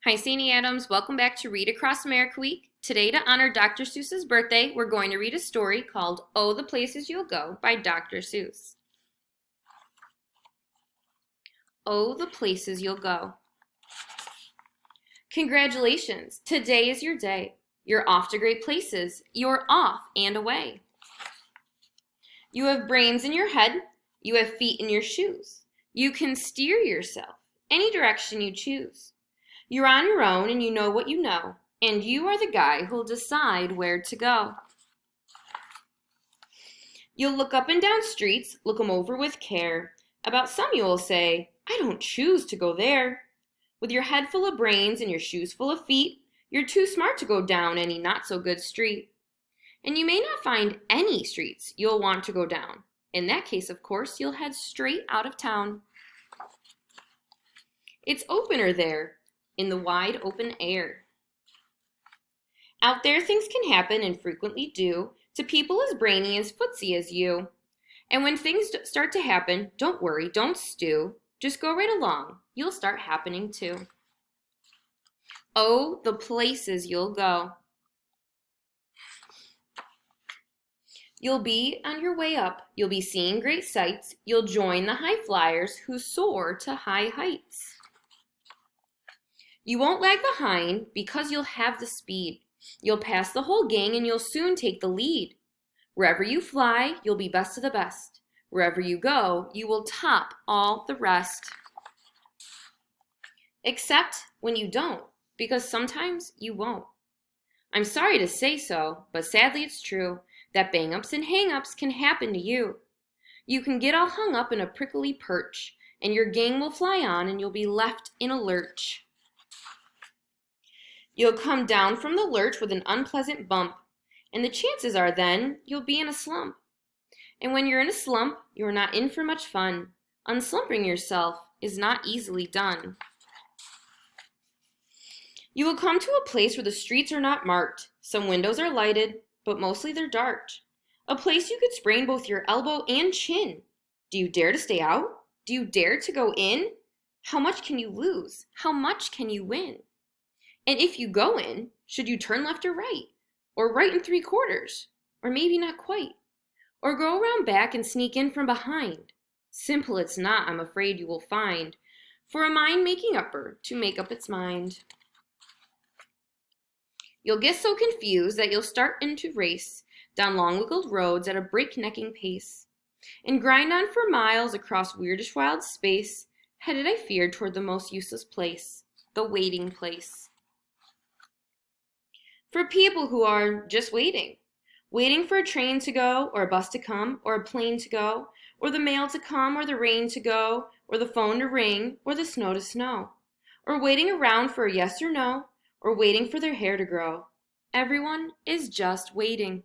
Hi, Sandy Adams. Welcome back to Read Across America Week. Today, to honor Dr. Seuss's birthday, we're going to read a story called Oh, the Places You'll Go by Dr. Seuss. Oh, the Places You'll Go. Congratulations! Today is your day. You're off to great places. You're off and away. You have brains in your head. You have feet in your shoes. You can steer yourself any direction you choose. You're on your own and you know what you know, and you are the guy who'll decide where to go. You'll look up and down streets, look 'em over with care. About some you will say, I don't choose to go there. With your head full of brains and your shoes full of feet, you're too smart to go down any not-so-good street. And you may not find any streets you'll want to go down. In that case, of course, you'll head straight out of town. It's opener there, in the wide open air. Out there things can happen and frequently do to people as brainy as footsie as you. And when things start to happen, don't worry, don't stew. Just go right along. You'll start happening too. Oh, the places you'll go. You'll be on your way up. You'll be seeing great sights. You'll join the high flyers who soar to high heights. You won't lag behind because you'll have the speed. You'll pass the whole gang and you'll soon take the lead. Wherever you fly, you'll be best of the best. Wherever you go, you will top all the rest. Except when you don't, because sometimes you won't. I'm sorry to say so, but sadly it's true that bang-ups and hang-ups can happen to you. You can get all hung up in a prickly perch, and your gang will fly on and you'll be left in a lurch. You'll come down from the lurch with an unpleasant bump, and the chances are then you'll be in a slump. And when you're in a slump, you're not in for much fun. Unslumping yourself is not easily done. You will come to a place where the streets are not marked. Some windows are lighted, but mostly they're dark. A place you could sprain both your elbow and chin. Do you dare to stay out? Do you dare to go in? How much can you lose? How much can you win? And if you go in, should you turn left or right? Or right and 3/4? Or maybe not quite? Or go around back and sneak in from behind? Simple it's not, I'm afraid you will find, for a mind-making upper to make up its mind. You'll get so confused that you'll start into race down long wiggled roads at a breaknecking pace, and grind on for miles across weirdish wild space, headed I fear toward the most useless place, the waiting place. For people who are just waiting. Waiting for a train to go, or a bus to come, or a plane to go, or the mail to come, or the rain to go, or the phone to ring, or the snow to snow. Or waiting around for a yes or no, or waiting for their hair to grow. Everyone is just waiting.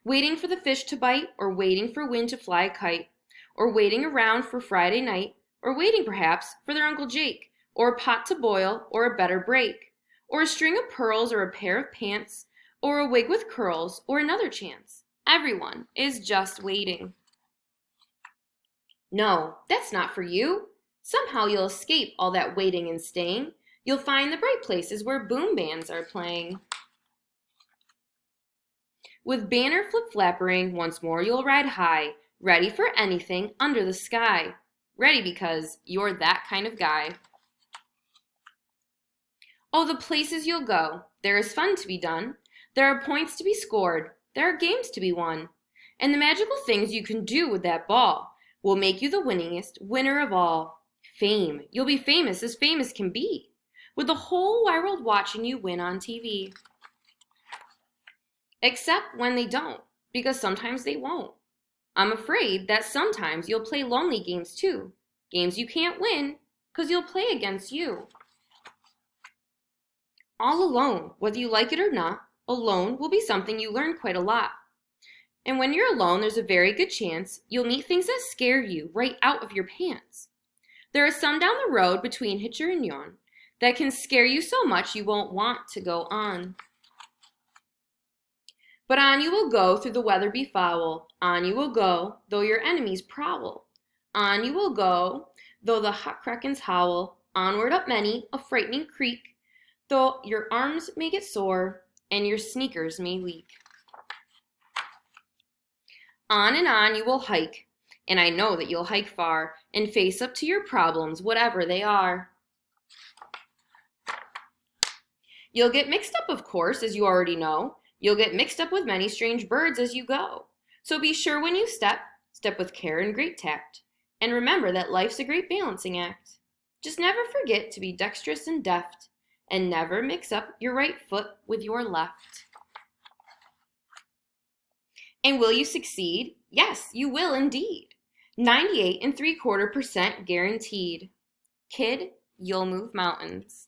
Waiting for the fish to bite, or waiting for wind to fly a kite, or waiting around for Friday night, or waiting perhaps for their Uncle Jake, or a pot to boil, or a better break, or a string of pearls, or a pair of pants, or a wig with curls, or another chance. Everyone is just waiting. No, that's not for you. Somehow you'll escape all that waiting and staying. You'll find the bright places where boom bands are playing. With banner flip-flappering, once more you'll ride high, ready for anything under the sky. Ready because you're that kind of guy. Oh, the places you'll go. There is fun to be done. There are points to be scored. There are games to be won. And the magical things you can do with that ball will make you the winningest winner of all. Fame. You'll be famous as famous can be, with the whole wide world watching you win on TV. Except when they don't, because sometimes they won't. I'm afraid that sometimes you'll play lonely games too. Games you can't win, because you'll play against you. All alone, whether you like it or not, alone will be something you learn quite a lot. And when you're alone, there's a very good chance you'll meet things that scare you right out of your pants. There are some down the road between Hitcher and Yon that can scare you so much you won't want to go on. But on you will go through the weather be foul. On you will go, though your enemies prowl. On you will go, though the hot krakens howl. Onward up many a frightening creek, though your arms may get sore and your sneakers may leak. On and on you will hike, and I know that you'll hike far and face up to your problems, whatever they are. You'll get mixed up, of course, as you already know. You'll get mixed up with many strange birds as you go. So be sure when you step with care and great tact. And remember that life's a great balancing act. Just never forget to be dexterous and deft, and never mix up your right foot with your left. And will you succeed? Yes, you will indeed. 98.75% guaranteed. Kid, you'll move mountains.